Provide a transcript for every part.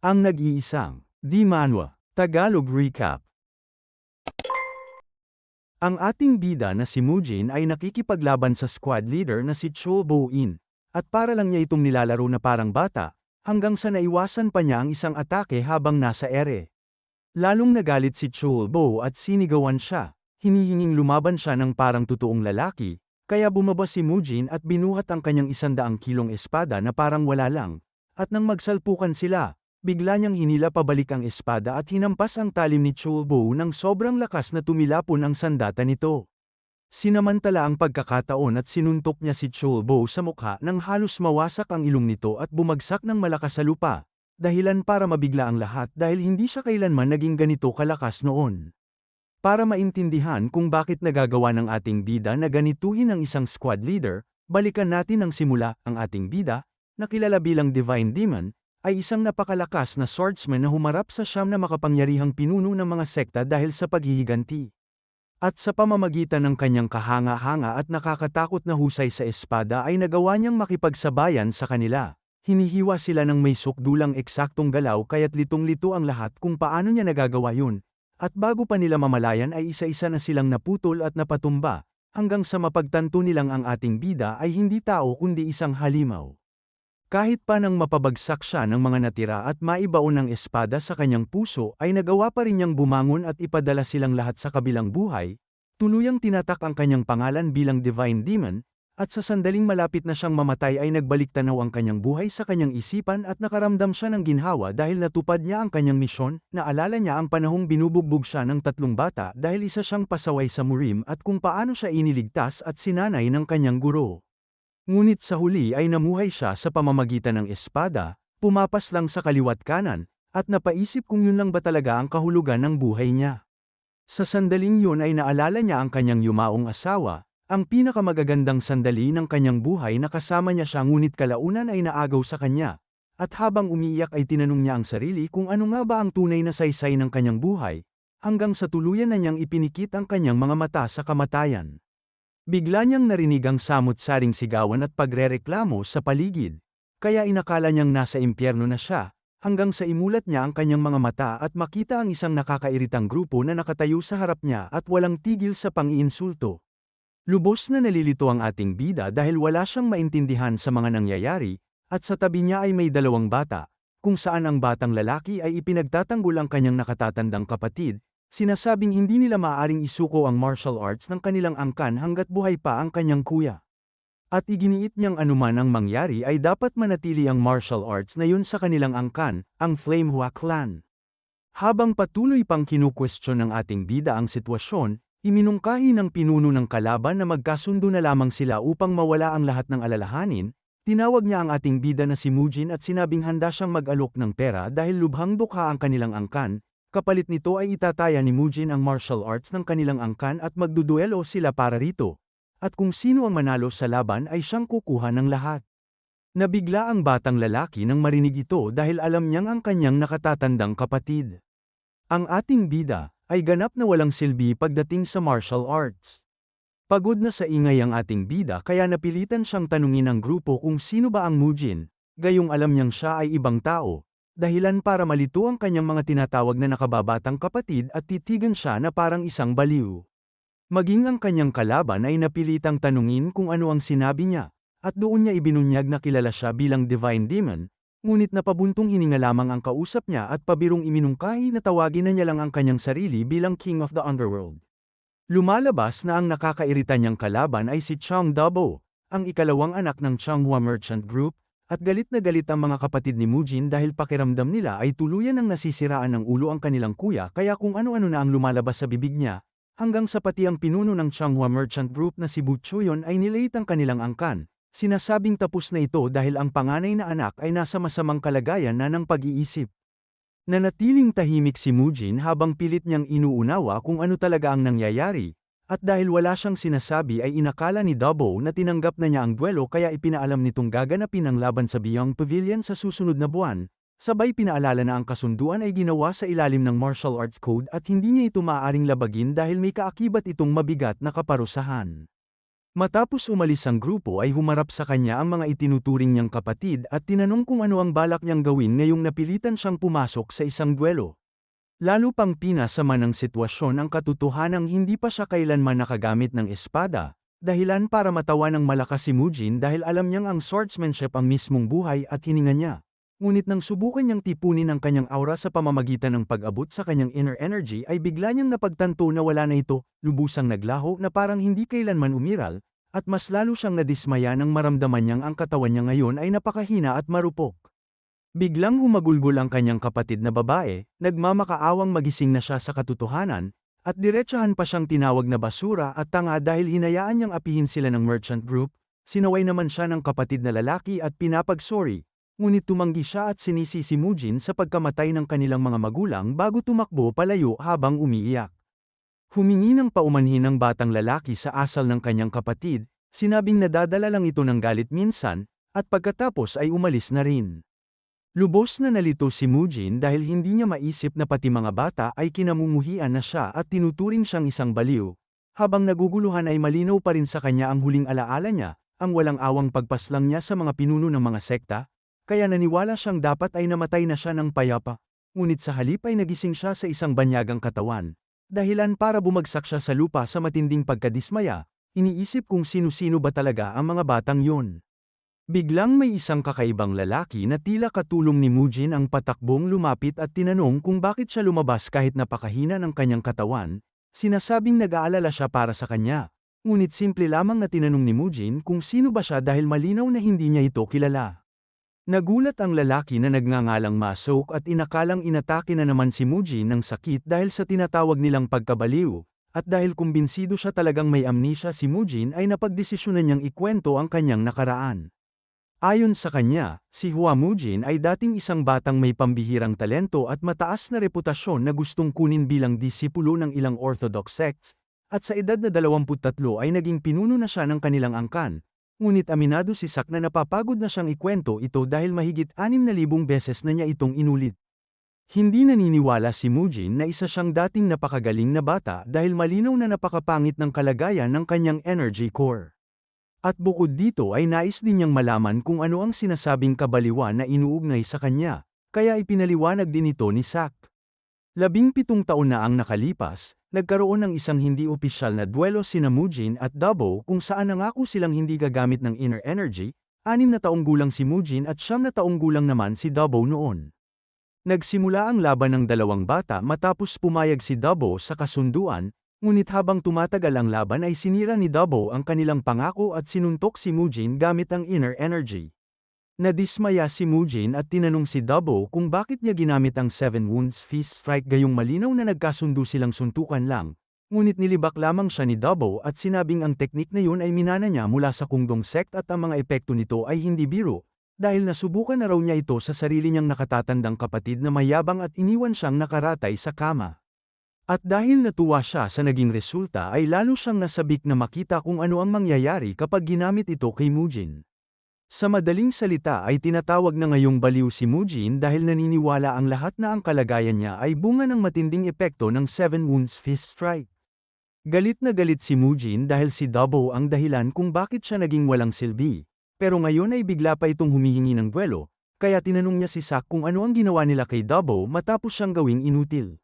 Ang nag-iisang Di Manhwa, Tagalog Recap. Ang ating bida na si Mujin ay nakikipaglaban sa squad leader na si Chul Bo-in, at para lang niya itong nilalaro na parang bata, hanggang sa naiwasan pa niya ang isang atake habang nasa ere. Lalong nagalit si Chul Bo at sinigawan siya, hinihinging lumaban siya ng parang totoong lalaki, kaya bumaba si Mujin at binuhat ang kanyang 100 kilong espada na parang wala lang, at nang magsalpukan sila, bigla niyang hinila pabalik ang espada at hinampas ang talim ni Chul Bo ng sobrang lakas na tumilapon ang sandata nito. Sinamantala ang pagkakataon at sinuntok niya si Chul Bo sa mukha nang halos mawasak ang ilong nito at bumagsak ng malakas sa lupa, dahilan para mabigla ang lahat dahil hindi siya kailanman naging ganito kalakas noon. Para maintindihan kung bakit nagagawa ng ating bida na ganituhin ang isang squad leader, balikan natin ang simula. Ang ating bida, na kilala bilang Divine Demon, ay isang napakalakas na swordsman na humarap sa siyam na makapangyarihang pinuno ng mga sekta dahil sa paghihiganti. At sa pamamagitan ng kanyang kahanga-hanga at nakakatakot na husay sa espada ay nagawa niyang makipagsabayan sa kanila. Hinihiwa sila ng may sukdulang eksaktong galaw kaya't litong-lito ang lahat kung paano niya nagagawa yun. At bago pa nila mamalayan ay isa-isa na silang naputol at napatumba, hanggang sa mapagtanto nilang ang ating bida ay hindi tao kundi isang halimaw. Kahit pa nang mapabagsak siya ng mga natira at maibaon ng espada sa kanyang puso ay nagawa pa rin niyang bumangon at ipadala silang lahat sa kabilang buhay, tuluyang tinatak ang kanyang pangalan bilang Divine Demon, at sa sandaling malapit na siyang mamatay ay nagbalik-tanaw ang kanyang buhay sa kanyang isipan at nakaramdam siya ng ginhawa dahil natupad niya ang kanyang misyon. Naalala niya ang panahong binubugbog siya ng 3 bata dahil isa siyang pasaway sa Murim at kung paano siya iniligtas at sinanay ng kanyang guro. Ngunit sa huli ay namuhay siya sa pamamagitan ng espada, pumapas lang sa kaliwat kanan, at napaisip kung yun lang ba talaga ang kahulugan ng buhay niya. Sa sandaling yun ay naalala niya ang kanyang yumaong asawa, ang pinakamagagandang sandali ng kanyang buhay na kasama niya siya ngunit kalaunan ay naagaw sa kanya, at habang umiiyak ay tinanong niya ang sarili kung ano nga ba ang tunay na saysay ng kanyang buhay, hanggang sa tuluyan na niyang ipinikit ang kanyang mga mata sa kamatayan. Bigla niyang narinig ang samut-saring sigawan at pagrereklamo sa paligid, kaya inakala niyang nasa impyerno na siya, hanggang sa imulat niya ang kanyang mga mata at makita ang isang nakakairitang grupo na nakatayo sa harap niya at walang tigil sa pang-iinsulto. Lubos na nalilito ang ating bida dahil wala siyang maintindihan sa mga nangyayari, at sa tabi niya ay may 2 bata, kung saan ang batang lalaki ay ipinagtatanggol ang kanyang nakatatandang kapatid. Sinasabing hindi nila maaaring isuko ang martial arts ng kanilang angkan hanggat buhay pa ang kanyang kuya. At iginiit niyang anuman ang mangyari ay dapat manatili ang martial arts na yun sa kanilang angkan, ang Flamehua Clan. Habang patuloy pang kinukwestiyon ng ating bida ang sitwasyon, iminungkahi ng pinuno ng kalaban na magkasundo na lamang sila upang mawala ang lahat ng alalahanin. Tinawag niya ang ating bida na si Mujin at sinabing handa siyang mag-alok ng pera dahil lubhang dukha ang kanilang angkan. Kapalit nito ay itataya ni Mujin ang martial arts ng kanilang angkan at magduduelo sila para rito. At kung sino ang manalo sa laban ay siyang kukuha ng lahat. Nabigla ang batang lalaki nang marinig ito dahil alam niyang ang kanyang nakatatandang kapatid. Ang ating bida ay ganap na walang silbi pagdating sa martial arts. Pagod na sa ingay ang ating bida kaya napilitan siyang tanungin ng grupo kung sino ba ang Mujin, gayong alam niyang siya ay ibang tao. Dahilan para malito ang kanyang mga tinatawag na nakababatang kapatid at titigan siya na parang isang baliw. Maging ang kanyang kalaban ay napilitang tanungin kung ano ang sinabi niya, at doon niya ibinunyag na kilala siya bilang Divine Demon, ngunit napabuntong hininga lamang ang kausap niya at pabirong iminungkahi na tawagin na niya lang ang kanyang sarili bilang King of the Underworld. Lumalabas na ang nakakairita niyang kalaban ay si Chang Dabo, ang ikalawang anak ng Changhua Merchant Group, at galit na galit ang mga kapatid ni Mujin dahil pakiramdam nila ay tuluyan ng nasisiraan ng ulo ang kanilang kuya kaya kung ano-ano na ang lumalabas sa bibig niya, hanggang sa pati ang pinuno ng Changhua Merchant Group na si Bu Chuyon ay nilait ang kanilang angkan. Sinasabing tapos na ito dahil ang panganay na anak ay nasa masamang kalagayan na ng pag-iisip. Nanatiling tahimik si Mujin habang pilit niyang inuunawa kung ano talaga ang nangyayari. At dahil wala siyang sinasabi ay inakala ni Dabo na tinanggap na niya ang duelo kaya ipinaalam nitong gaganapin ang laban sa Beyond Pavilion sa susunod na buwan, sabay pinaalala na ang kasunduan ay ginawa sa ilalim ng martial arts code at hindi niya ito maaaring labagin dahil may kaakibat itong mabigat na kaparusahan. Matapos umalis ang grupo ay humarap sa kanya ang mga itinuturing niyang kapatid at tinanong kung ano ang balak niyang gawin ngayong napilitan siyang pumasok sa isang duelo. Lalo pang pinasama ng sitwasyon ang katotohanang hindi pa siya kailanman nakagamit ng espada, dahilan para matawa ng malakas si Mujin dahil alam niyang ang swordsmanship ang mismong buhay at hininga niya. Ngunit nang subukan niyang tipunin ang kanyang aura sa pamamagitan ng pag-abot sa kanyang inner energy ay bigla niyang napagtanto na wala na ito, lubusang naglaho na parang hindi kailanman umiral, at mas lalo siyang nadismaya nang maramdaman niyang ang katawan niya ngayon ay napakahina at marupok. Biglang humagulgol ang kanyang kapatid na babae, nagmamakaawang magising na siya sa katotohanan, at diretsahan pa siyang tinawag na basura at tanga dahil hinayaan niyang apihin sila ng merchant group, sinaway naman siya ng kapatid na lalaki at pinapag-sorry, ngunit tumanggi siya at sinisi si Mujin sa pagkamatay ng kanilang mga magulang bago tumakbo palayo habang umiiyak. Humingi ng paumanhin ng batang lalaki sa asal ng kanyang kapatid, sinabing nadadala lang ito ng galit minsan, at pagkatapos ay umalis na rin. Lubos na nalito si Mujin dahil hindi niya maisip na pati mga bata ay kinamumuhian na siya at tinuturing siyang isang baliw. Habang naguguluhan ay malinaw pa rin sa kanya ang huling alaala niya, ang walang awang pagpaslang niya sa mga pinuno ng mga sekta, kaya naniwala siyang dapat ay namatay na siya ng payapa. Ngunit sa halip ay nagising siya sa isang banyagang katawan. Dahilan para bumagsak siya sa lupa sa matinding pagkadismaya, iniisip kung sino-sino ba talaga ang mga batang yun. Biglang may isang kakaibang lalaki na tila katulong ni Mujin ang patakbong lumapit at tinanong kung bakit siya lumabas kahit napakahina ng kanyang katawan, sinasabing nag-aalala siya para sa kanya. Ngunit simple lamang na tinanong ni Mujin kung sino ba siya dahil malinaw na hindi niya ito kilala. Nagulat ang lalaki na nagngangalang Masok at inakalang inatake na naman si Mujin ng sakit dahil sa tinatawag nilang pagkabaliw, at dahil kumbinsido siya talagang may amnesia si Mujin ay napagdesisyonan niyang ikwento ang kanyang nakaraan. Ayon sa kanya, si Hua Mujin ay dating isang batang may pambihirang talento at mataas na reputasyon na gustong kunin bilang disipulo ng ilang orthodox sects, at sa edad na 23 ay naging pinuno na siya ng kanilang angkan. Ngunit aminado si Sak na napapagod na siyang ikwento ito dahil mahigit 6,000 beses na niya itong inulit. Hindi naniniwala si Mujin na isa siyang dating napakagaling na bata dahil malinaw na napakapangit ng kalagayan ng kanyang energy core. At bukod dito ay nais din niyang malaman kung ano ang sinasabing kabaliwan na inuugnay sa kanya, kaya ipinaliwanag din ito ni Sak. 17 taon na ang nakalipas, nagkaroon ng isang hindi opisyal na duelo sina Mujin at Dabo kung saan nangako silang hindi gagamit ng inner energy, 6 na taong gulang si Mujin at 9 na taong gulang naman si Dabo noon. Nagsimula ang laban ng dalawang bata matapos pumayag si Dabo sa kasunduan, ngunit habang tumatagal ang laban ay sinira ni Dabo ang kanilang pangako at sinuntok si Mujin gamit ang inner energy. Nadismaya si Mujin at tinanong si Dabo kung bakit niya ginamit ang 7 Wounds Fist Strike gayong malinaw na nagkasundo silang suntukan lang, ngunit nilibak lamang siya ni Dabo at sinabing ang teknik na yun ay minana niya mula sa Kungdong sect at ang mga epekto nito ay hindi biro, dahil nasubukan na raw niya ito sa sarili niyang nakatatandang kapatid na mayabang at iniwan siyang nakaratay sa kama. At dahil natuwa siya sa naging resulta ay lalo siyang nasabik na makita kung ano ang mangyayari kapag ginamit ito kay Mujin. Sa madaling salita ay tinatawag na ngayong baliw si Mujin dahil naniniwala ang lahat na ang kalagayan niya ay bunga ng matinding epekto ng 7 Wounds Fist Strike. Galit na galit si Mujin dahil si Dabo ang dahilan kung bakit siya naging walang silbi, pero ngayon ay bigla pa itong humihingi ng duelo, kaya tinanong niya si Sak kung ano ang ginawa nila kay Dabo matapos siyang gawing inutil.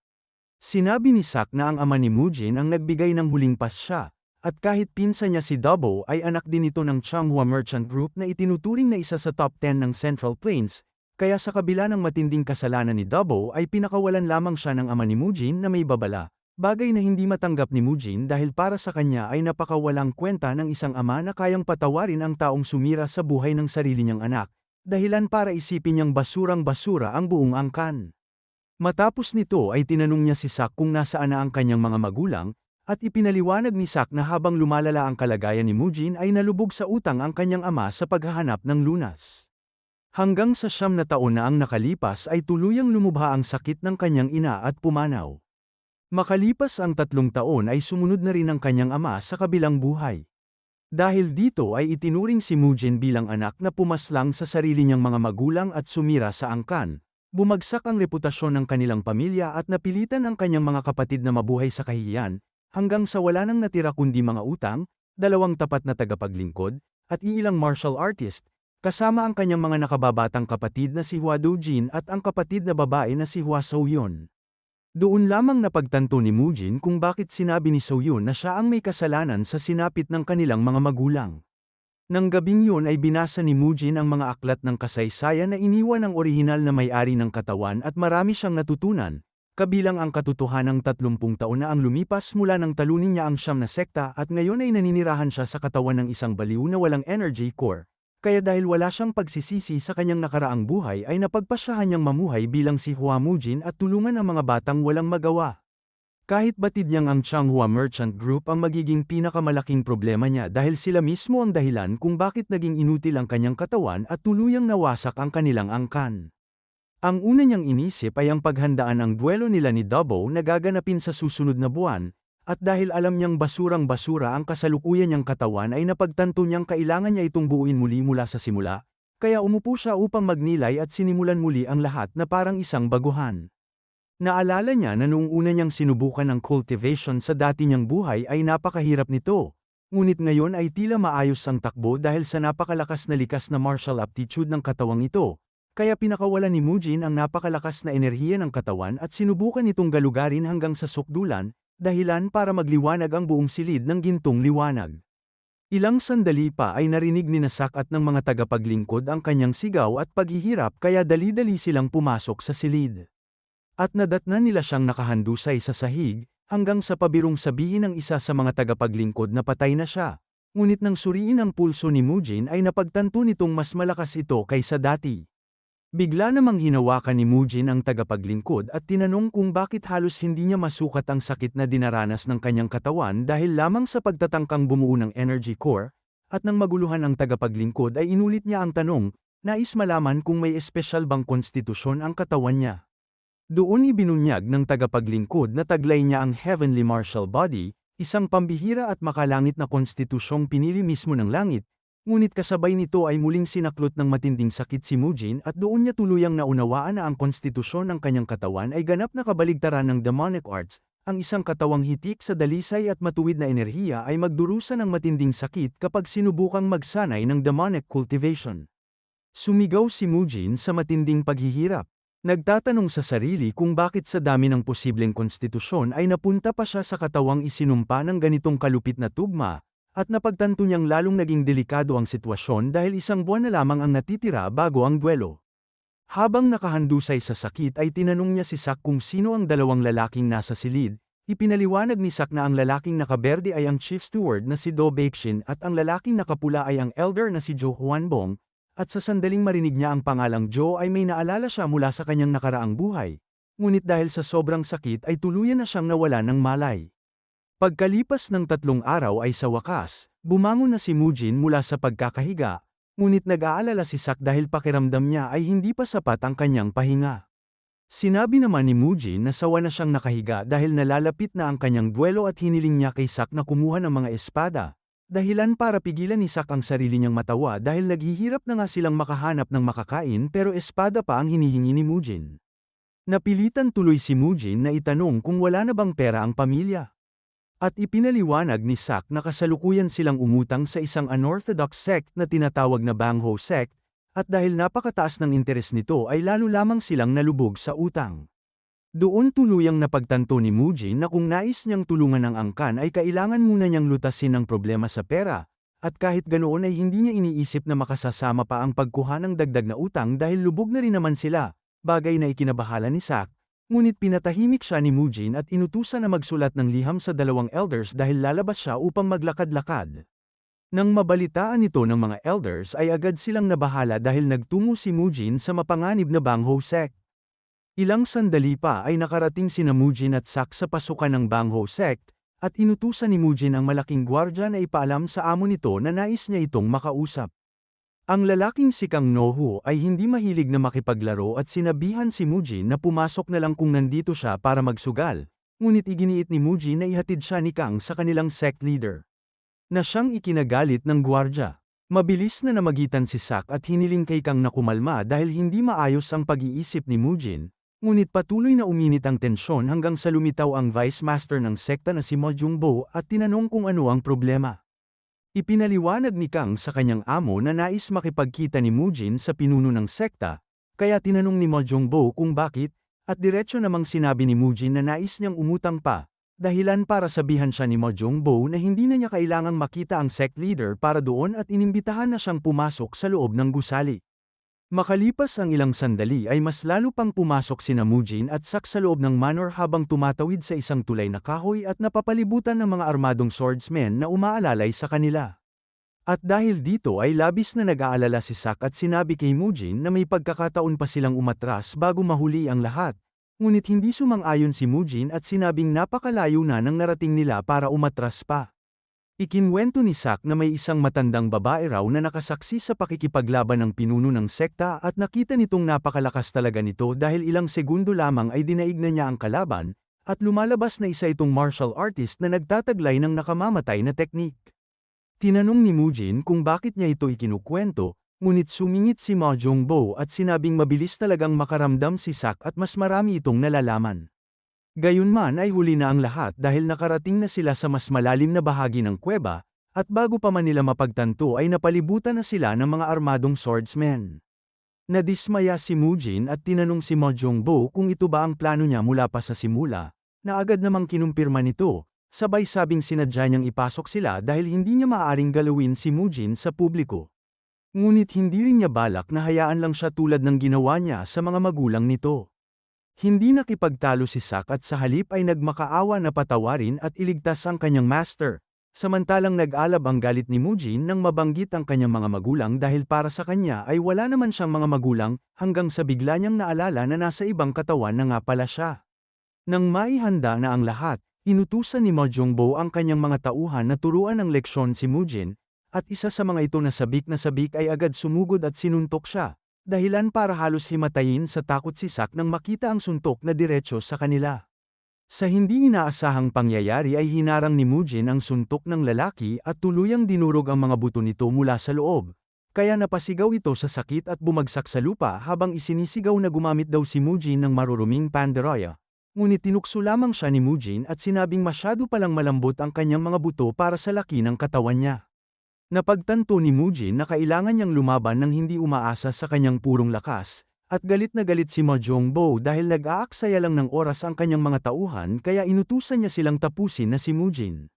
Sinabi ni Sak na ang ama ni Mujin ang nagbigay ng huling pasya, at kahit pinsan niya si Dabo ay anak din ito ng Changhua Merchant Group na itinuturing na isa sa top 10 ng Central Plains, kaya sa kabila ng matinding kasalanan ni Dabo ay pinakawalan lamang siya ng ama ni Mujin na may babala, bagay na hindi matanggap ni Mujin dahil para sa kanya ay napakawalang kwenta ng isang ama na kayang patawarin ang taong sumira sa buhay ng sarili niyang anak, dahilan para isipin niyang basurang-basura ang buong angkan. Matapos nito ay tinanong niya si Sak kung nasaan na ang kanyang mga magulang, at ipinaliwanag ni Sak na habang lumalala ang kalagayan ni Mujin ay nalubog sa utang ang kanyang ama sa paghahanap ng lunas. Hanggang sa 9 na taon na ang nakalipas ay tuluyang lumubha ang sakit ng kanyang ina at pumanaw. Makalipas ang 3 taon ay sumunod na rin ang kanyang ama sa kabilang buhay. Dahil dito ay itinuring si Mujin bilang anak na pumaslang sa sarili niyang mga magulang at sumira sa angkan. Bumagsak ang reputasyon ng kanilang pamilya at napilitan ang kanyang mga kapatid na mabuhay sa kahihiyan, hanggang sa wala nang natira kundi mga utang, 2 tapat na tagapaglingkod, at iilang martial artist, kasama ang kanyang mga nakababatang kapatid na si Hua Dojin at ang kapatid na babae na si Hua Soyun. Doon lamang napagtanto ni Mujin kung bakit sinabi ni Soyun na siya ang may kasalanan sa sinapit ng kanilang mga magulang. Nang gabing yun ay binasa ni Mujin ang mga aklat ng kasaysayan na iniwan ng orihinal na may-ari ng katawan at marami siyang natutunan, kabilang ang katotohanang 30 taon na ang lumipas mula nang talunin niya ang siyam na sekta at ngayon ay naninirahan siya sa katawan ng isang baliw na walang energy core. Kaya dahil wala siyang pagsisisi sa kanyang nakaraang buhay ay napagpasyahan niyang mamuhay bilang si Hua Mujin at tulungan ang mga batang walang magawa. Kahit batid niyang ang Changhua Merchant Group ang magiging pinakamalaking problema niya dahil sila mismo ang dahilan kung bakit naging inutil ang kanyang katawan at tuluyang nawasak ang kanilang angkan. Ang una niyang inisip ay ang paghandaan ang duelo nila ni Double na gaganapin sa susunod na buwan, at dahil alam niyang basurang-basura ang kasalukuyan niyang katawan ay napagtanto niyang kailangan niya itong buuin muli mula sa simula, kaya umupo siya upang magnilay at sinimulan muli ang lahat na parang isang baguhan. Naalala niya na noong una niyang sinubukan ang cultivation sa dati niyang buhay ay napakahirap nito, ngunit ngayon ay tila maayos ang takbo dahil sa napakalakas na likas na martial aptitude ng katawang ito. Kaya pinakawalan ni Mujin ang napakalakas na enerhiya ng katawan at sinubukan itong galugarin hanggang sa sukdulan, dahilan para magliwanag ang buong silid ng gintong liwanag. Ilang sandali pa ay narinig ni Nasak at ng mga tagapaglingkod ang kanyang sigaw at paghihirap kaya dali-dali silang pumasok sa silid. At nadatnan nila siyang nakahandusay sa sahig, hanggang sa pabirong sabihin ng isa sa mga tagapaglingkod na patay na siya. Ngunit nang suriin ang pulso ni Mujin ay napagtanto nitong mas malakas ito kaysa dati. Bigla namang hinawakan ni Mujin ang tagapaglingkod at tinanong kung bakit halos hindi niya masukat ang sakit na dinaranas ng kanyang katawan dahil lamang sa pagtatangkang bumuo ng energy core, at nang maguluhan ang tagapaglingkod ay inulit niya ang tanong, nais malaman kung may espesyal bang konstitusyon ang katawan niya. Doon ibinunyag ng tagapaglingkod na taglay niya ang Heavenly Martial Body, isang pambihira at makalangit na konstitusyong pinili mismo ng langit. Ngunit kasabay nito ay muling sinaklot ng matinding sakit si Mujin at doon niya tuluyang naunawaan na ang konstitusyon ng kanyang katawan ay ganap na kabaligtaran ng demonic arts, ang isang katawang hitik sa dalisay at matuwid na enerhiya ay magdurusa ng matinding sakit kapag sinubukang magsanay ng demonic cultivation. Sumigaw si Mujin sa matinding paghihirap. Nagtatanong sa sarili kung bakit sa dami ng posibleng konstitusyon ay napunta pa siya sa katawang isinumpa ng ganitong kalupit na tugma. At napagtanto niyang lalong naging delikado ang sitwasyon dahil isang buwan na lamang ang natitira bago ang duelo. Habang nakahandusay sa sakit ay tinanong niya si Sak kung sino ang dalawang lalaking nasa silid, ipinaliwanag ni Sak na ang lalaking nakaberde ay ang Chief Steward na si Do Baeksin at ang lalaking nakapula ay ang Elder na si Jo Hwanbong, at sa sandaling marinig niya ang pangalang Jo ay may naalala siya mula sa kanyang nakaraang buhay, ngunit dahil sa sobrang sakit ay tuluyan na siyang nawala ng malay. Pagkalipas ng 3 araw ay sa wakas, bumangon na si Mujin mula sa pagkakahiga, ngunit nag-aalala si Sak dahil pakiramdam niya ay hindi pa sapat ang kanyang pahinga. Sinabi naman ni Mujin na sawa na siyang nakahiga dahil nalalapit na ang kanyang duelo at hiniling niya kay Sak na kumuha ng mga espada, dahilan para pigilan ni Sak ang sarili niyang matawa dahil naghihirap na nga silang makahanap ng makakain pero espada pa ang hinihingi ni Mujin. Napilitan tuloy si Mujin na itanong kung wala na bang pera ang pamilya. At ipinaliwanag ni Sak na kasalukuyan silang umutang sa isang unorthodox sect na tinatawag na Bangho sect, at dahil napakataas ng interes nito ay lalo lamang silang nalubog sa utang. Doon tuluyang napagtanto ni Mujin na kung nais niyang tulungan ang angkan ay kailangan muna niyang lutasin ang problema sa pera, at kahit ganoon ay hindi niya iniisip na makasasama pa ang pagkuha ng dagdag na utang dahil lubog na rin naman sila, bagay na ikinabahala ni Sak. Ngunit pinatahimik siya ni Mujin at inutusan na magsulat ng liham sa 2 elders dahil lalabas siya upang maglakad-lakad. Nang mabalitaan ito ng mga elders ay agad silang nabahala dahil nagtungo si Mujin sa mapanganib na Bangho sect. Ilang sandali pa ay nakarating sina Mujin at Sak sa pasukan ng Bangho sect, at inutusan ni Mujin ang malaking gwardya na ipaalam sa amo nito na nais niya itong makausap. Ang lalaking si Kang Nohu ay hindi mahilig na makipaglaro at sinabihan si Mujin na pumasok na lang kung nandito siya para magsugal, ngunit iginiit ni Mujin na ihatid siya ni Kang sa kanilang sect leader. Na siyang ikinagalit ng gwardya. Mabilis na namagitan si Sak at hiniling kay Kang na kumalma dahil hindi maayos ang pag-iisip ni Mujin, ngunit patuloy na uminit ang tensyon hanggang sa lumitaw ang vice master ng sekta na si Mo Jungbo at tinanong kung ano ang problema. Ipinaliwanag ni Kang sa kanyang amo na nais makipagkita ni Mujin sa pinuno ng sekta, kaya tinanong ni Mo Jongbo kung bakit, at diretso namang sinabi ni Mujin na nais niyang umutang pa, dahilan para sabihan siya ni Mo Jongbo na hindi na niya kailangang makita ang sect leader para doon at inimbitahan na siyang pumasok sa loob ng gusali. Makalipas ang ilang sandali ay mas lalo pang pumasok sina Mujin at Sak sa loob ng manor habang tumatawid sa isang tulay na kahoy at napapalibutan ng mga armadong swordsmen na umaalalay sa kanila. At dahil dito ay labis na nag-aalala si Sak at sinabi kay Mujin na may pagkakataon pa silang umatras bago mahuli ang lahat. Ngunit hindi sumang-ayon si Mujin at sinabing napakalayo na nang narating nila para umatras pa. Ikinwento ni Sak na may isang matandang babae raw na nakasaksi sa pakikipaglaban ng pinuno ng sekta at nakita nitong napakalakas talaga nito dahil ilang segundo lamang ay dinaig na niya ang kalaban, at lumalabas na isa itong martial artist na nagtataglay ng nakamamatay na teknik. Tinanong ni Mujin kung bakit niya ito ikinukwento, ngunit sumingit si Mo Jongbo at sinabing mabilis talagang makaramdam si Sak at mas marami itong nalalaman. Gayunman ay huli na ang lahat dahil nakarating na sila sa mas malalim na bahagi ng kuweba, at bago pa man nila mapagtanto ay napalibutan na sila ng mga armadong swordsmen. Nadismaya si Mujin at tinanong si Mo Jongbo kung ito ba ang plano niya mula pa sa simula, na agad namang kinumpirma nito, sabay sabing sinadya niyang ipasok sila dahil hindi niya maaaring galawin si Mujin sa publiko. Ngunit hindi rin niya balak na hayaan lang siya tulad ng ginawa niya sa mga magulang nito. Hindi nakipagtalo si Sak at sa halip ay nagmakaawa na patawarin at iligtas ang kanyang master, samantalang nag-alab ang galit ni Mujin nang mabanggit ang kanyang mga magulang dahil para sa kanya ay wala naman siyang mga magulang, hanggang sa bigla niyang naalala na nasa ibang katawan na nga pala siya. Nang maihanda na ang lahat, inutusan ni Mo Jongbo ang kanyang mga tauhan na turuan ng leksyon si Mujin, at isa sa mga ito na sabik ay agad sumugod at sinuntok siya. Dahilan para halos himatayin sa takot si Sak nang makita ang suntok na diretso sa kanila. Sa hindi inaasahang pangyayari ay hinarang ni Mujin ang suntok ng lalaki at tuluyang dinurog ang mga buto nito mula sa loob, kaya napasigaw ito sa sakit at bumagsak sa lupa habang isinisigaw na gumamit daw si Mujin ng maruruming panderaya. Ngunit tinukso lamang siya ni Mujin at sinabing masyado palang malambot ang kanyang mga buto para sa laki ng katawan niya. Napagtanto ni Mujin na kailangan niyang lumaban nang hindi umaasa sa kanyang purong lakas, at galit na galit si Mo Jongbo dahil nag-aaksaya lang ng oras ang kanyang mga tauhan kaya inutusan niya silang tapusin na si Mujin.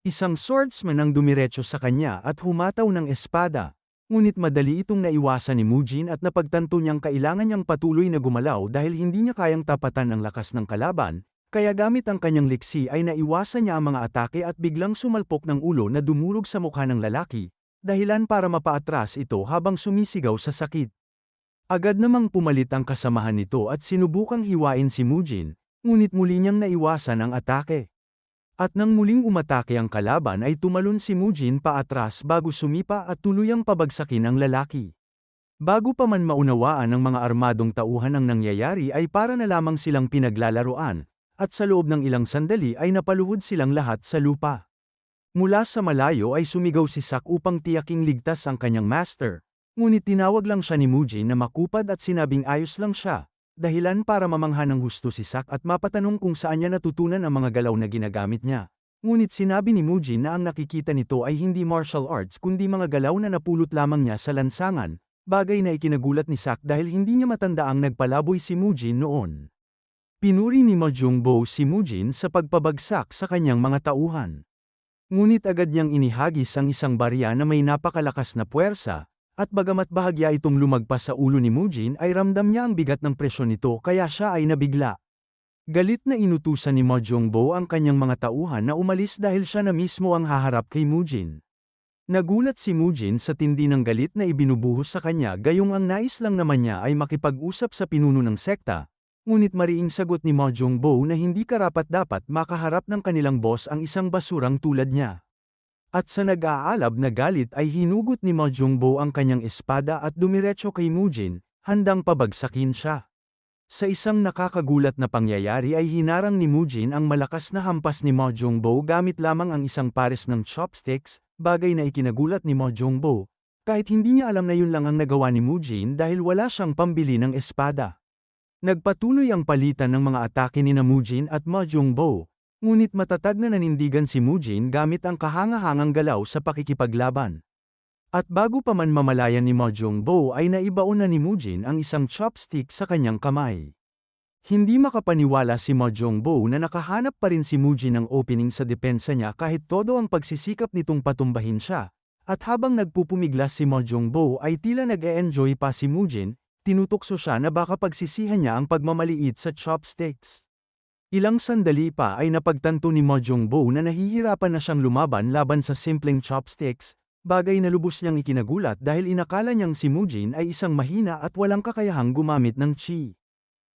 Isang swordsman ang dumiretso sa kanya at humataw ng espada, ngunit madali itong naiwasan ni Mujin at napagtanto niyang kailangan niyang patuloy na gumalaw dahil hindi niya kayang tapatan ang lakas ng kalaban. Kaya gamit ang kanyang liksi ay naiwasan niya ang mga atake at biglang sumalpok ng ulo na dumurog sa mukha ng lalaki, dahilan para mapaatras ito habang sumisigaw sa sakit. Agad namang pumalit ang kasamahan nito at sinubukang hiwain si Mujin, ngunit muli niyang naiwasan ang atake. At nang muling umatake ang kalaban ay tumalon si Mujin paatras bago sumipa at tuluyang pabagsakin ang lalaki. Bago pa man maunawaan ng mga armadong tauhan ang nangyayari ay para na lamang silang pinaglalaroan, at sa loob ng ilang sandali ay napaluhod silang lahat sa lupa. Mula sa malayo ay sumigaw si Sak upang tiyaking ligtas ang kanyang master, ngunit tinawag lang siya ni Mujin na makupad at sinabing ayos lang siya, dahilan para mamangha ng husto si Sak at mapatanong kung saan niya natutunan ang mga galaw na ginagamit niya. Ngunit sinabi ni Mujin na ang nakikita nito ay hindi martial arts kundi mga galaw na napulot lamang niya sa lansangan, bagay na ikinagulat ni Sak dahil hindi niya matandaang nagpalaboy si Mujin noon. Pinuri ni Mo Jongbo si Mujin sa pagpabagsak sa kanyang mga tauhan. Ngunit agad niyang inihagis ang isang barya na may napakalakas na puwersa, at bagamat bahagya itong lumagpas sa ulo ni Mujin ay ramdam niya ang bigat ng presyon nito kaya siya ay nabigla. Galit na inutusan ni Mo Jongbo ang kanyang mga tauhan na umalis dahil siya na mismo ang haharap kay Mujin. Nagulat si Mujin sa tindi ng galit na ibinubuhos sa kanya gayong ang nais lang naman niya ay makipag-usap sa pinuno ng sekta. Ngunit mariing sagot ni Mo Jongbo na hindi karapat-dapat makaharap ng kanilang boss ang isang basurang tulad niya. At sa nag-aalab na galit ay hinugot ni Mo Jongbo ang kanyang espada at dumiretso kay Mujin, handang pabagsakin siya. Sa isang nakakagulat na pangyayari ay hinarang ni Mujin ang malakas na hampas ni Mo Jongbo gamit lamang ang isang pares ng chopsticks, bagay na ikinagulat ni Mo Jongbo, kahit hindi niya alam na yun lang ang nagawa ni Mujin dahil wala siyang pambili ng espada. Nagpatuloy ang palitan ng mga atake ni Mujin at Mo Jongbo, Ngunit matatag na nanindigan si Mujin gamit ang kahangahangang galaw sa pakikipaglaban. At bago pa man mamalayan ni Ma Jongbo ay naibaon na ni Mujin ang isang chopstick sa kanyang kamay. Hindi makapaniwala si Ma Jongbo na nakahanap pa rin si Mujin ng opening sa depensa niya kahit todo ang pagsisikap nitong patumbahin siya. At habang nagpupumiglas si Ma Jongbo ay tila nag-e-enjoy pa si Mujin, tinutokso siya na baka pagsisihan niya ang pagmamaliit sa chopsticks. Ilang sandali pa ay napagtanto ni Ma Jongbo na nahihirapan na siyang lumaban laban sa simpleng chopsticks, bagay na lubos niyang ikinagulat dahil inakala niyang si Mujin ay isang mahina at walang kakayahang gumamit ng chi.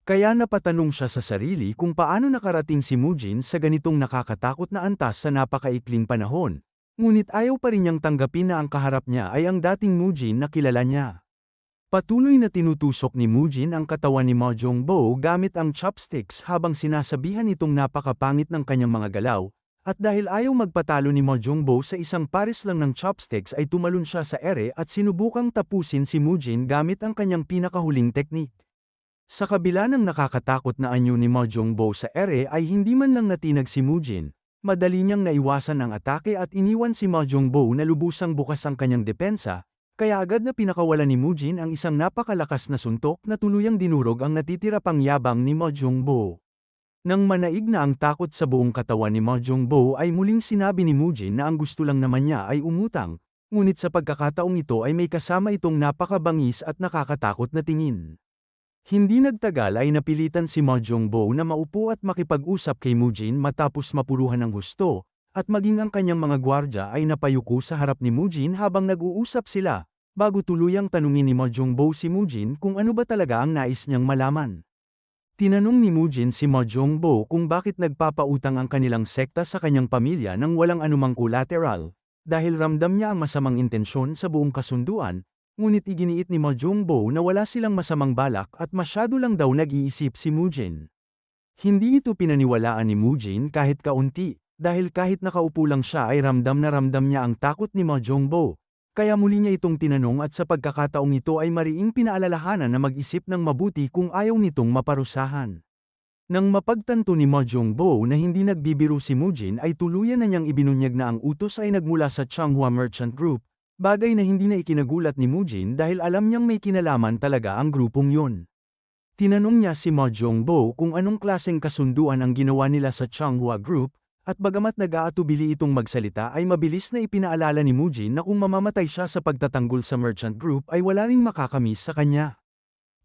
Kaya napatanong siya sa sarili kung paano nakarating si Mujin sa ganitong nakakatakot na antas sa napakaikling panahon, ngunit ayaw pa rin niyang tanggapin na ang kaharap niya ay ang dating Mujin na kilala niya. Patuloy na tinutusok ni Mujin ang katawan ni Ma Jongbo gamit ang chopsticks habang sinasabihan itong napakapangit ng kanyang mga galaw, at dahil ayaw magpatalo ni Ma Jongbo sa isang pares lang ng chopsticks ay tumalon siya sa ere at sinubukang tapusin si Mujin gamit ang kanyang pinakahuling teknik. Sa kabila ng nakakatakot na anyo ni Ma Jongbo sa ere ay hindi man lang natinag si Mujin, madali niyang naiwasan ang atake at iniwan si Ma Jongbo na lubusang bukas ang kanyang depensa, kaya agad na pinakawalan ni Mujin ang isang napakalakas na suntok na tuluyang dinurog ang natitira pang yabang ni Ma Jongbo. Nang manaig na ang takot sa buong katawan ni Ma Jongbo ay muling sinabi ni Mujin na ang gusto lang naman niya ay umutang, ngunit sa pagkakataong ito ay may kasama itong napakabangis at nakakatakot na tingin. Hindi nagtagal ay napilitan si Ma Jongbo na maupo at makipag-usap kay Mujin matapos mapuruhan ng husto, at maging ang kanyang mga gwardya ay napayuko sa harap ni Mujin habang nag-uusap sila, bago tuluyang tanungin ni Ma Jongbo si Mujin kung ano ba talaga ang nais niyang malaman. Tinanong ni Mujin si Ma Jongbo kung bakit nagpapautang ang kanilang sekta sa kanyang pamilya nang walang anumang collateral, dahil ramdam niya ang masamang intensyon sa buong kasunduan. Ngunit iginiit ni Ma Jongbo na wala silang masamang balak at masyado lang daw nag-iisip si Mujin. Hindi ito pinaniwalaan ni Mujin kahit kaunti, dahil kahit nakaupo lang siya ay ramdam na ramdam niya ang takot ni Ma Jongbo, kaya muli niya itong tinanong at sa pagkakataong ito ay mariing pinaalalahanan na mag-isip ng mabuti kung ayaw nitong maparusahan. Nang mapagtanto ni Ma Jongbo na hindi nagbibiro si Mujin ay tuluyan na niyang ibinunyag na ang utos ay nagmula sa Changhua Merchant Group, bagay na hindi na ikinagulat ni Mujin dahil alam niyang may kinalaman talaga ang grupong yun. Tinanong niya si Ma Jongbo kung anong klaseng kasunduan ang ginawa nila sa Changhua Group, at bagamat nag-aatubili itong magsalita ay mabilis na ipinaalala ni Mujin na kung mamamatay siya sa pagtatanggol sa Merchant Group ay wala ring makakamiss sa kanya.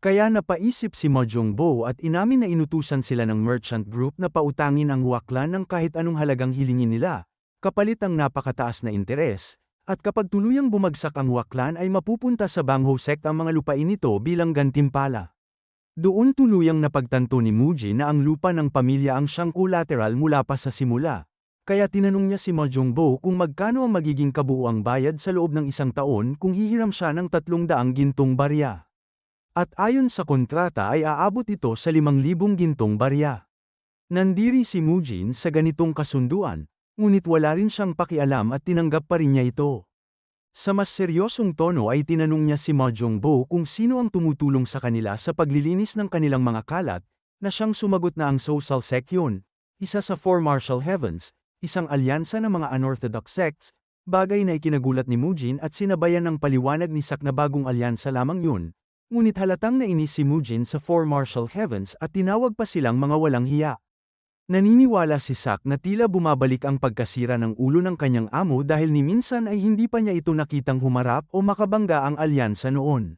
Kaya napaisip si Ma Jongbo at inamin na inutusan sila ng Merchant Group na pautangin ang waklan ng kahit anong halagang hilingin nila, kapalit ang napakataas na interes. At kapag tuluyang bumagsak ang waklan ay mapupunta sa Bangho Sect ang mga lupain nito bilang gantimpala. Doon tuluyang napagtanto ni Mujin na ang lupa ng pamilya ang siyang collateral mula pa sa simula. Kaya tinanong niya si Ma Jongbo kung magkano ang magiging kabuuang bayad sa loob ng isang taon kung hihiram siya ng 300 gintong barya. At ayon sa kontrata ay aabot ito sa 5,000 gintong barya. Nandiri si Mujin sa ganitong kasunduan, ngunit wala rin siyang pakialam at tinanggap pa rin niya ito. Sa mas seryosong tono ay tinanong niya si Ma Jongbo kung sino ang tumutulong sa kanila sa paglilinis ng kanilang mga kalat, na siyang sumagot na ang Social Sect yun, isa sa Four Martial Heavens, isang alyansa ng mga unorthodox sects, bagay na ikinagulat ni Mujin at sinabayan ng paliwanag ni Sak na bagong alyansa lamang yun, ngunit halatang nainis si Mujin sa Four Martial Heavens at tinawag pa silang mga walang hiya. Naniniwala si Sak na tila bumabalik ang pagkasira ng ulo ng kanyang amo dahil ni minsan ay hindi pa niya ito nakitang humarap o makabangga ang alyansa noon.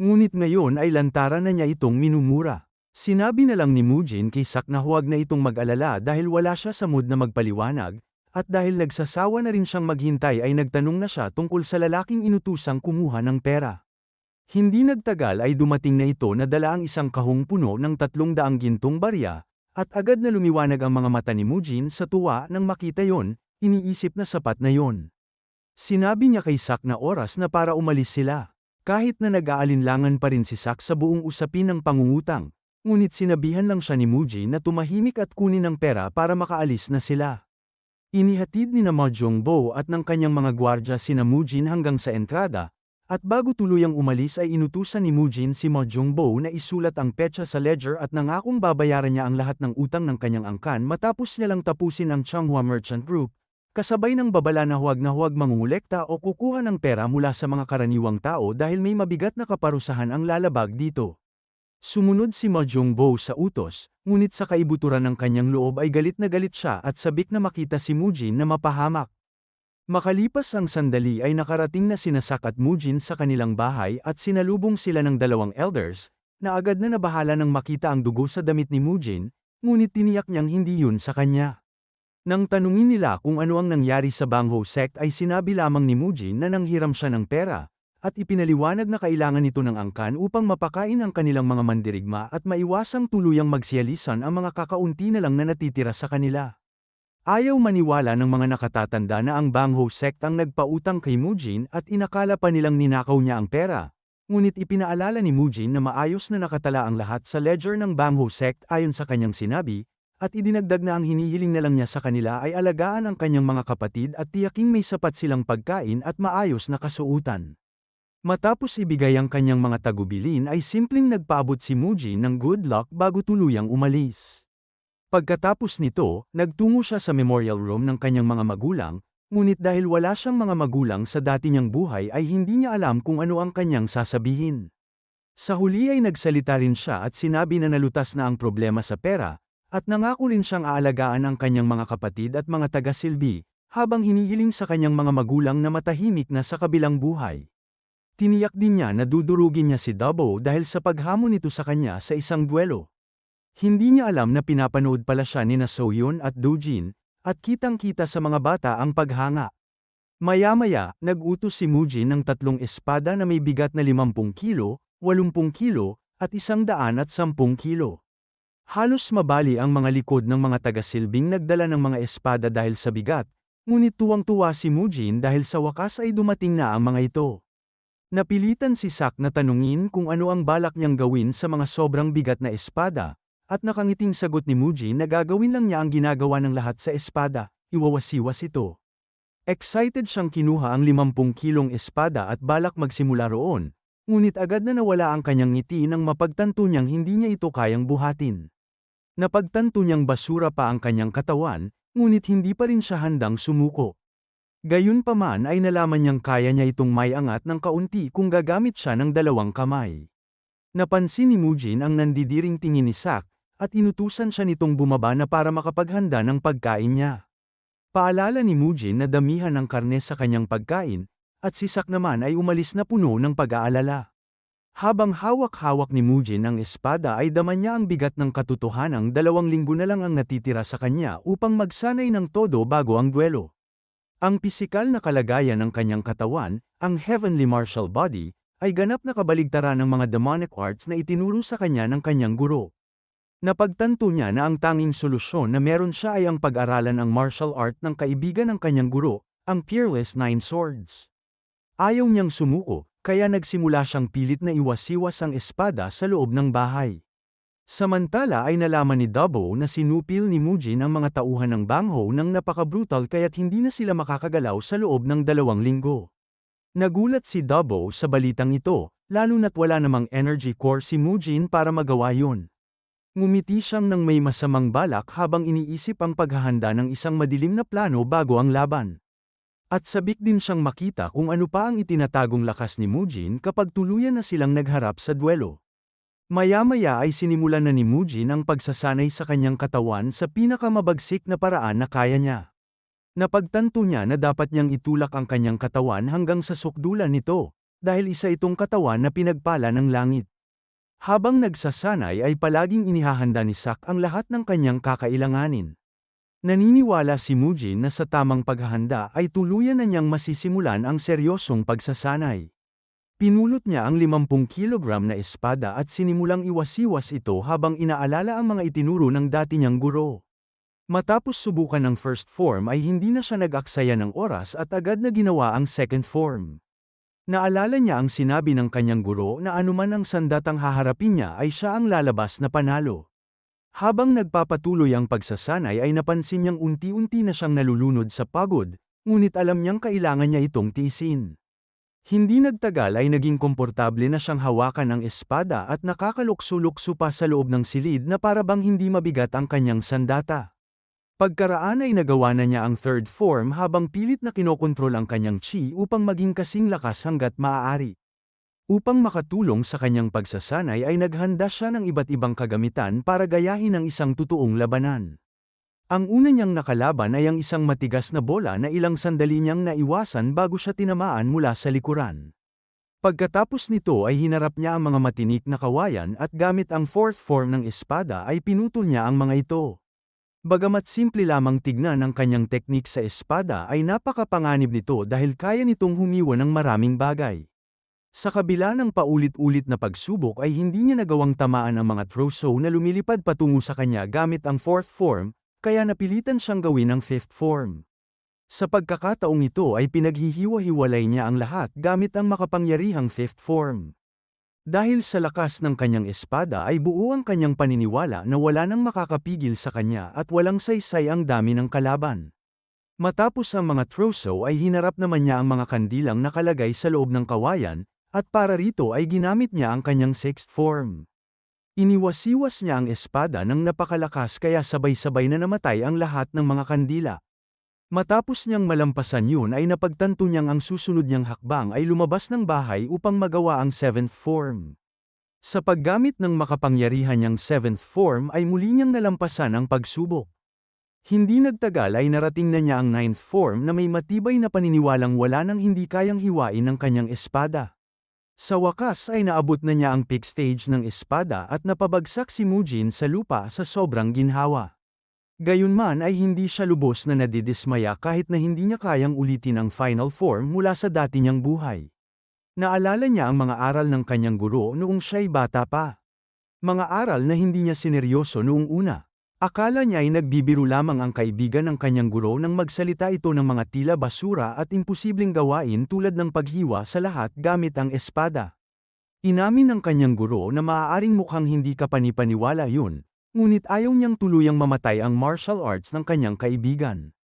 Ngunit ngayon ay lantaran na niya itong minumura. Sinabi na lang ni Mujin kay Sak na huwag na itong mag-alala dahil wala siya sa mood na magpaliwanag, at dahil nagsasawa na rin siyang maghintay ay nagtanong na siya tungkol sa lalaking inutusang kumuha ng pera. Hindi nagtagal ay dumating na ito na dala ang isang kahong puno ng 300 gintong barya, at agad na lumiwanag ang mga mata ni Mujin sa tuwa nang makita yon, iniisip na sapat na yon. Sinabi niya kay Sak na oras na para umalis sila. Kahit na nag-aalinlangan pa rin si Sak sa buong usapin ng pangungutang, ngunit sinabihan lang siya ni Mujin na tumahimik at kunin ang pera para makaalis na sila. Inihatid ni Ma Jongbo at ng kanyang mga gwardya sina Mujin hanggang sa entrada, At bago tuluyang umalis ay inutusan ni Mujin si Ma Jongbo na isulat ang petsa sa ledger at nangakong babayaran niya ang lahat ng utang ng kanyang angkan matapos niya lang tapusin ang Changhua Merchant Group, kasabay ng babala na huwag mangungulekta o kukuha ng pera mula sa mga karaniwang tao dahil may mabigat na kaparusahan ang lalabag dito. Sumunod si Ma Jongbo sa utos, ngunit sa kaibuturan ng kanyang loob ay galit na galit siya at sabik na makita si Mujin na mapahamak. Makalipas ang sandali ay nakarating na sina Sak at Mujin sa kanilang bahay at sinalubong sila ng dalawang elders, na agad na nabahala nang makita ang dugo sa damit ni Mujin, ngunit tiniyak niyang hindi yun sa kanya. Nang tanungin nila kung ano ang nangyari sa Bangho sect ay sinabi lamang ni Mujin na nanghiram siya ng pera, at ipinaliwanag na kailangan nito ng angkan upang mapakain ang kanilang mga mandirigma at maiwasang tuluyang magsiyalisan ang mga kakaunti na lang na natitira sa kanila. Ayaw maniwala ng mga nakatatanda na ang Bangho sect ang nagpautang kay Mujin at inakala pa nilang ninakaw niya ang pera. Ngunit ipinaalala ni Mujin na maayos na nakatala ang lahat sa ledger ng Bangho sect ayon sa kanyang sinabi, at idinagdag na ang hinihiling na lang niya sa kanila ay alagaan ang kanyang mga kapatid at tiyaking may sapat silang pagkain at maayos na kasuutan. Matapos ibigay ang kanyang mga tagubilin ay simpleng nagpaabot si Mujin ng good luck bago tuluyang umalis. Pagkatapos nito, nagtungo siya sa memorial room ng kanyang mga magulang, ngunit dahil wala siyang mga magulang sa dati niyang buhay ay hindi niya alam kung ano ang kanyang sasabihin. Sa huli ay nagsalita rin siya at sinabi na nalutas na ang problema sa pera, at nangako rin siyang aalagaan ang kanyang mga kapatid at mga taga-silbi, habang hinihiling sa kanyang mga magulang na matahimik na sa kabilang buhay. Tiniyak din niya na dudurugin niya si Dabo dahil sa paghamon nito sa kanya sa isang duelo. Hindi niya alam na pinapanood pala siya ni na Sohyun at Dojin, at kitang-kita sa mga bata ang paghanga. Maya-maya, nag-utos si Mujin ng 3 espada na may bigat na 50 kilo, 80 kilo, at 110 kilo. Halos mabali ang mga likod ng mga taga-silbing nagdala ng mga espada dahil sa bigat, ngunit tuwang-tuwa si Mujin dahil sa wakas ay dumating na ang mga ito. Napilitan si Sak na tanungin kung ano ang balak niyang gawin sa mga sobrang bigat na espada. At nakangiting sagot ni Mujin na gagawin lang niya ang ginagawa ng lahat sa espada, iwawasiwas ito. Excited siyang kinuha ang 50 kilong espada at balak magsimula roon, ngunit agad na nawala ang kanyang ngiti nang mapagtanto niyang hindi niya ito kayang buhatin. Napagtanto niyang basura pa ang kanyang katawan, ngunit hindi pa rin siya handang sumuko. Gayunpaman ay nalaman niyang kaya niya itong may angat ng kaunti kung gagamit siya ng 2 kamay. Napansin ni Mujin ang nandidiring tingin ni Sak, at inutusan siya nitong bumaba na para makapaghanda ng pagkain niya. Paalala ni Mujin na damihan ng karne sa kanyang pagkain, at si Sak naman ay umalis na puno ng pag-aalala. Habang hawak-hawak ni Mujin ang espada ay dama niya ang bigat ng katotohanang 2 linggo na lang ang natitira sa kanya upang magsanay ng todo bago ang duelo. Ang pisikal na kalagayan ng kanyang katawan, ang heavenly martial body, ay ganap na kabaligtaran ng mga demonic arts na itinuro sa kanya ng kanyang guro. Napagtanto niya na ang tanging solusyon na meron siya ay ang pag-aralan ang martial art ng kaibigan ng kanyang guro, ang Peerless Nine Swords. Ayaw niyang sumuko, kaya nagsimula siyang pilit na iwasiwas ang espada sa loob ng bahay. Samantala ay nalaman ni Dabo na sinupil ni Mujin ang mga tauhan ng Bangho nang napaka-brutal kaya't hindi na sila makakagalaw sa loob ng 2 linggo. Nagulat si Dabo sa balitang ito, lalo na't wala namang energy core si Mujin para magawa yun. Ngumiti siyang nang may masamang balak habang iniisip ang paghahanda ng isang madilim na plano bago ang laban. At sabik din siyang makita kung ano pa ang itinatagong lakas ni Mujin kapag tuluyan na silang nagharap sa duelo. Maya-maya ay sinimulan na ni Mujin ang pagsasanay sa kanyang katawan sa pinakamabagsik na paraan na kaya niya. Napagtanto niya na dapat niyang itulak ang kanyang katawan hanggang sa sukdulan nito, dahil isa itong katawan na pinagpala ng langit. Habang nagsasanay ay palaging inihahanda ni Sak ang lahat ng kanyang kakailanganin. Naniniwala si Mujin na sa tamang paghahanda ay tuluyan na niyang masisimulan ang seryosong pagsasanay. Pinulot niya ang 50 kilogram na espada at sinimulang iwasiwas ito habang inaalala ang mga itinuro ng dati niyang guro. Matapos subukan ng first form ay hindi na siya nag-aksaya ng oras at agad na ginawa ang second form. Naalala niya ang sinabi ng kanyang guro na anuman ang sandatang haharapin niya ay siya ang lalabas na panalo. Habang nagpapatuloy ang pagsasanay ay napansin niyang unti-unti na siyang nalulunod sa pagod, ngunit alam niyang kailangan niya itong tiisin. Hindi nagtagal ay naging komportable na siyang hawakan ang espada at nakakalukso-lukso pa sa loob ng silid na para bang hindi mabigat ang kanyang sandata. Pagkaraan ay nagawa na niya ang third form habang pilit na kinokontrol ang kanyang chi upang maging kasing lakas hanggat maaari. Upang makatulong sa kanyang pagsasanay ay naghanda siya ng iba't ibang kagamitan para gayahin ang isang totoong labanan. Ang una niyang nakalaban ay ang isang matigas na bola na ilang sandali niyang naiwasan bago siya tinamaan mula sa likuran. Pagkatapos nito ay hinarap niya ang mga matinik na kawayan at gamit ang fourth form ng espada ay pinutol niya ang mga ito. Bagamat simple lamang tignan ang kanyang teknik sa espada ay napakapanganib nito dahil kaya nitong humiwa ng maraming bagay. Sa kabila ng paulit-ulit na pagsubok ay hindi niya nagawang tamaan ang mga Trousseau na lumilipad patungo sa kanya gamit ang fourth form, kaya napilitan siyang gawin ang fifth form. Sa pagkakataong ito ay pinaghihiwa-hiwalay niya ang lahat gamit ang makapangyarihang fifth form. Dahil sa lakas ng kanyang espada ay buo ang kanyang paniniwala na wala nang makakapigil sa kanya at walang saysay ang dami ng kalaban. Matapos ang mga Trousseau ay hinarap naman niya ang mga kandilang nakalagay sa loob ng kawayan, at para rito ay ginamit niya ang kanyang sixth form. Iniwas-iwas niya ang espada ng napakalakas kaya sabay-sabay na namatay ang lahat ng mga kandila. Matapos niyang malampasan yun ay napagtanto niyang ang susunod niyang hakbang ay lumabas ng bahay upang magawa ang seventh form. Sa paggamit ng makapangyarihan niyang seventh form ay muli niyang nalampasan ang pagsubok. Hindi nagtagal ay narating na niya ang ninth form na may matibay na paniniwalang wala nang hindi kayang hiwain ng kanyang espada. Sa wakas ay naabot na niya ang peak stage ng espada at napabagsak si Mujin sa lupa sa sobrang ginhawa. Gayunman ay hindi siya lubos na nadidismaya kahit na hindi niya kayang ulitin ang final form mula sa dati niyang buhay. Naalala niya ang mga aral ng kanyang guro noong siya'y bata pa. Mga aral na hindi niya sineryoso noong una. Akala niya ay nagbibiro lamang ang kaibigan ng kanyang guro nang magsalita ito ng mga tila basura at imposibleng gawain tulad ng paghiwa sa lahat gamit ang espada. Inamin ng kanyang guro na maaaring mukhang hindi kapanipaniwala yun, ngunit ayaw niyang tuluyang mamatay ang martial arts ng kanyang kaibigan.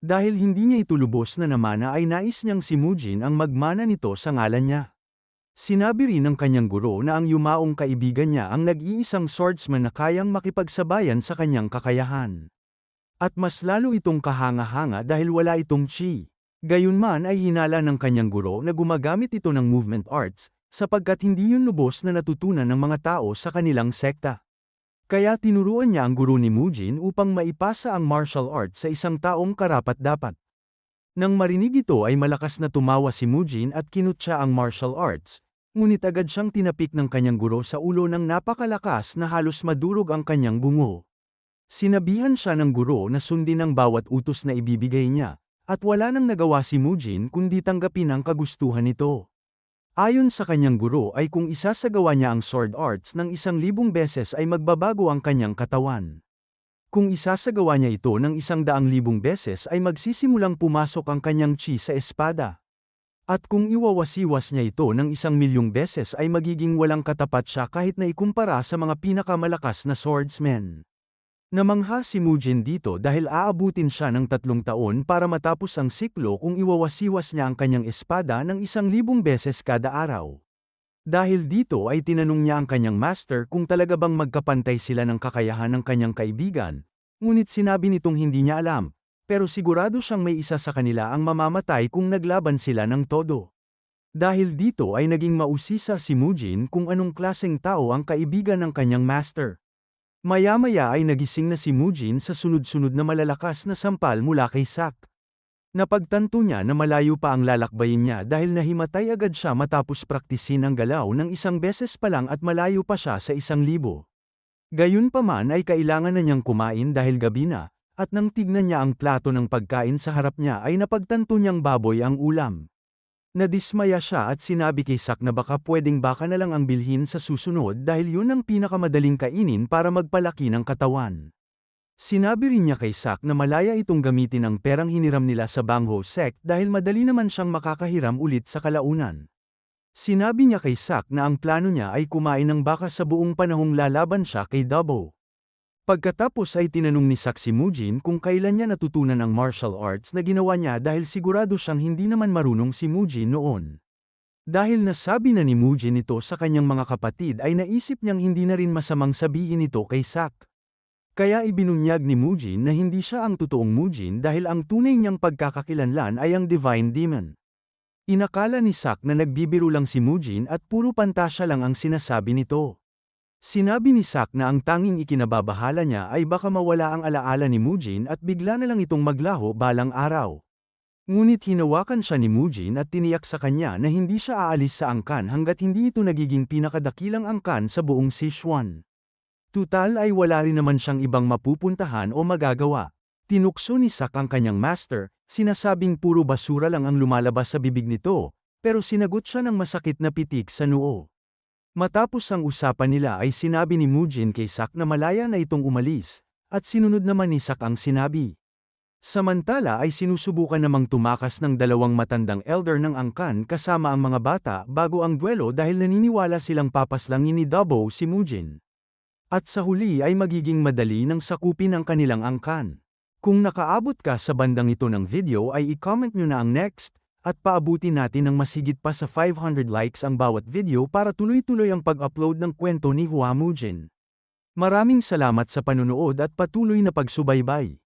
Dahil hindi niya ito lubos na namana ay nais niyang si Mujin ang magmana nito sa ngalan niya. Sinabi rin ng kanyang guro na ang yumaong kaibigan niya ang nag-iisang swordsman na kayang makipagsabayan sa kanyang kakayahan. At mas lalo itong kahanga-hanga dahil wala itong chi. Gayunman ay hinala ng kanyang guro na gumagamit ito ng movement arts, sapagkat hindi yun lubos na natutunan ng mga tao sa kanilang sekta. Kaya tinuruan niya ang guro ni Mujin upang maipasa ang martial arts sa isang taong karapat-dapat. Nang marinig ito ay malakas na tumawa si Mujin at kinutya ang martial arts, ngunit agad siyang tinapik ng kanyang guro sa ulo ng napakalakas na halos madurog ang kanyang bungo. Sinabihan siya ng guro na sundin ang bawat utos na ibibigay niya, at wala nang nagawa si Mujin kundi tanggapin ang kagustuhan nito. Ayon sa kanyang guro ay kung isasagawa niya ang sword arts ng 1,000 beses ay magbabago ang kanyang katawan. Kung isasagawa niya ito ng 100,000 beses ay magsisimulang pumasok ang kanyang chi sa espada. At kung iwawasiwas niya ito ng 1,000,000 beses ay magiging walang katapat siya kahit na ikumpara sa mga pinakamalakas na swordsmen. Namangha si Mujin dito dahil aabutin siya ng 3 taon para matapos ang siklo kung iwawasiwas niya ang kanyang espada ng 1,000 beses kada araw. Dahil dito ay tinanong niya ang kanyang master kung talaga bang magkapantay sila ng kakayahan ng kanyang kaibigan, ngunit sinabi nitong hindi niya alam, pero sigurado siyang may isa sa kanila ang mamamatay kung naglaban sila ng todo. Dahil dito ay naging mausisa si Mujin kung anong klaseng tao ang kaibigan ng kanyang master. Maya-maya ay nagising na si Mujin sa sunod-sunod na malalakas na sampal mula kay Sak. Napagtanto niya na malayo pa ang lalakbayin niya dahil nahimatay agad siya matapos praktisin ang galaw ng 1 beses pa lang at malayo pa siya sa 1,000. Gayunpaman ay kailangan na niyang kumain dahil gabi na, at nang tignan niya ang plato ng pagkain sa harap niya ay napagtanto niyang baboy ang ulam. Nadismaya siya at sinabi kay Sak na baka baka na lang ang bilhin sa susunod dahil yun ang pinakamadaling kainin para magpalaki ng katawan. Sinabi rin niya kay Sak na malaya itong gamitin ang perang hiniram nila sa Bangho sect dahil madali naman siyang makakahiram ulit sa kalaunan. Sinabi niya kay Sak na ang plano niya ay kumain ng baka sa buong panahong lalaban siya kay Dabo. Pagkatapos ay tinanong ni Sak si Mujin kung kailan niya natutunan ang martial arts na ginawa niya dahil sigurado siyang hindi naman marunong si Mujin noon. Dahil nasabi na ni Mujin ito sa kanyang mga kapatid ay naisip niyang hindi na rin masamang sabihin ito kay Sak. Kaya ibinunyag ni Mujin na hindi siya ang totoong Mujin dahil ang tunay niyang pagkakakilanlan ay ang Divine Demon. Inakala ni Sak na nagbibiro lang si Mujin at puro pantasya lang ang sinasabi nito. Sinabi ni Sak na ang tanging ikinababahala niya ay baka mawala ang alaala ni Mujin at bigla na lang itong maglaho balang araw. Ngunit hinawakan siya ni Mujin at tiniyak sa kanya na hindi siya aalis sa angkan hanggat hindi ito nagiging pinakadakilang angkan sa buong Sichuan. Tutal ay wala rin naman siyang ibang mapupuntahan o magagawa. Tinukso ni Sak ang kanyang master, sinasabing puro basura lang ang lumalabas sa bibig nito, pero sinagot siya ng masakit na pitik sa noo. Matapos ang usapan nila ay sinabi ni Mujin kay Sak na malaya na itong umalis, at sinunod naman ni Sak ang sinabi. Samantala ay sinusubukan namang tumakas ng dalawang matandang elder ng angkan kasama ang mga bata bago ang duelo dahil naniniwala silang papaslangin ni Doubo si Mujin. At sa huli ay magiging madali nang sakupin ang kanilang angkan. Kung nakaabot ka sa bandang ito ng video ay i-comment nyo na ang next, at paabutin natin ng mas higit pa sa 500 likes ang bawat video para tuloy-tuloy ang pag-upload ng kwento ni Hua Mujin. Maraming salamat sa panunood at patuloy na pagsubaybay.